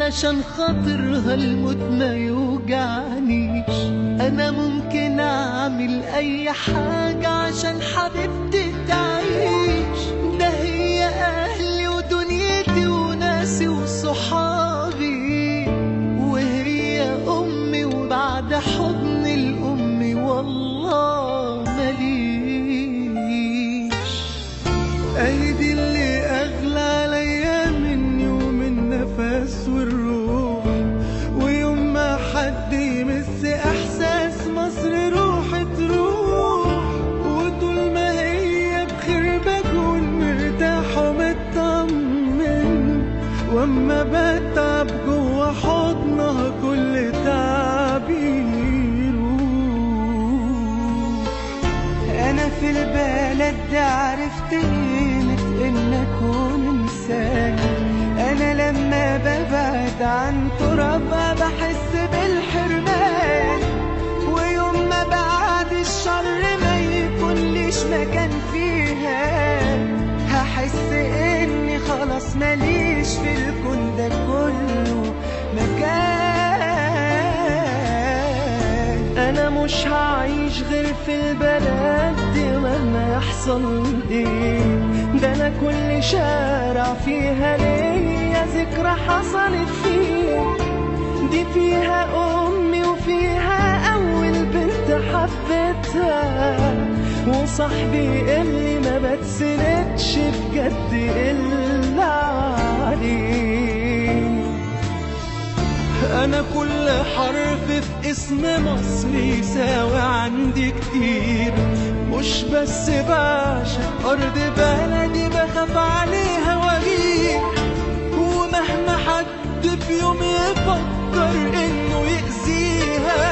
علشان خاطرها الموت ما يوجعنيش. انا ممكن اعمل اي حاجة عشان حبيبتي تعيش. ده هي اهلي ودنيتي وناسي وصحابي، وهي امي وبعد حضن الام والله ماليش. ايدي اللي اغلى عليا مني ومن نفس والروح، ويوم ما حد يمس احساس مصر روح تروح. وطول ما هي بخير بكون مرتاح ومطمن، واما بتعب جوا حضنها كل تعبي يروح. انا في البلد دي عرفت قيمة ان اكون انسان. انا لما ببعد عن ترابها بحس بالحرمان، ويوم ما بعد الشر ما يكونليش مكان فيها هحس اني خلاص ماليش في الكون ده كله مكان. انا مش هعيش غير في البلد دي مهما يحصل ايه. ده انا كل شارع فيها ليا ذكرى حصلت فيه. دي فيها امي وفيها اول بنت حبيتها، وصاحبي اللي ما بتسندش بجد الا عليه. انا كل حرف في اسم مصر يساوي عندي كتير. مش بس بعشق ارض بلدي بخاف عليها واجيب. ومهما حد في يوم يفكر انه يأذيها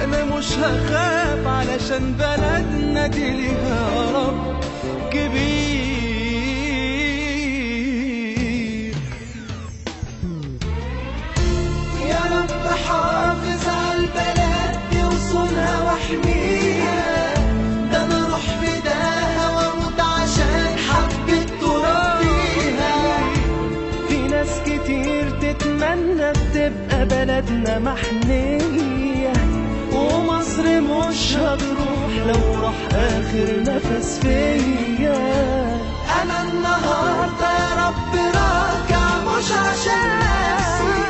انا مش هخاف، علشان بلدنا دي ليها رب كبير. يا رب حافظ على البلد دي وصونها واحميها. ده انا اروح فداها واموت عشان حبيت تراب فيها. في ناس كتير تتمنى تبقى بلدنا محمية، ومصر مش هتروح لو راح اخر نفس فيا. انا النهارده يا رب راجع مش عشان نفسي،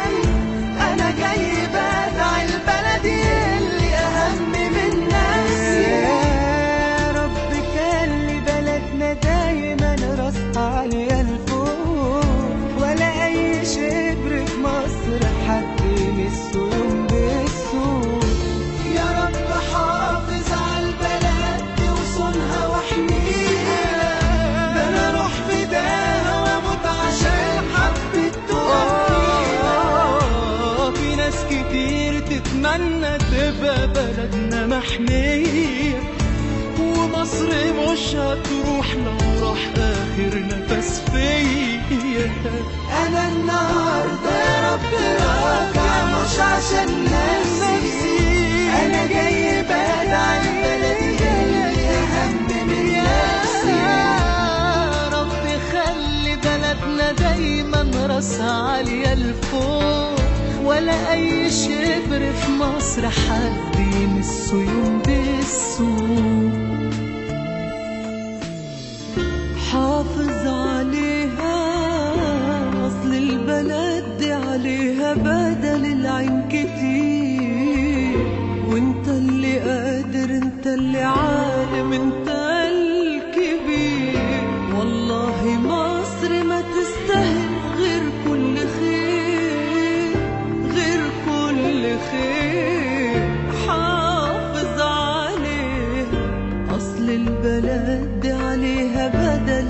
انا جاي بدعي لبلدي اللي اهم من نفسي. يا رب خلي بلدنا دايما راسها عالية لفوق، ولا اي شبر في مصر حد يمسه يوم بالسوق. يا رب حافظ على البلد دي وصونها واحميها. ده انا اروح فداها واموت عشان حبيت تربيها. في ناس كتير تتمنى تبقى بلدنا محمية، ومصر مش هتروح لو راح اخر نفس فيا. انا النهارده يا رب راجع مش عشان نفسي، انا جاي بدعي بلدي اللي اهم من نفسي. يا رب خلي بلدنا دايما راسها عالية لفوق، ولا اي شبر في مصر حد يمسه يوم بالسوق. حافظ عليها اصل البلد دي عليها بدل العين كتير. وانت اللي قادر، انت اللي عالم، انت الكبير. والله مصر ما تستاهل غير كل خير، غير كل خير. حافظ عليها اصل البلد دي عليها بدل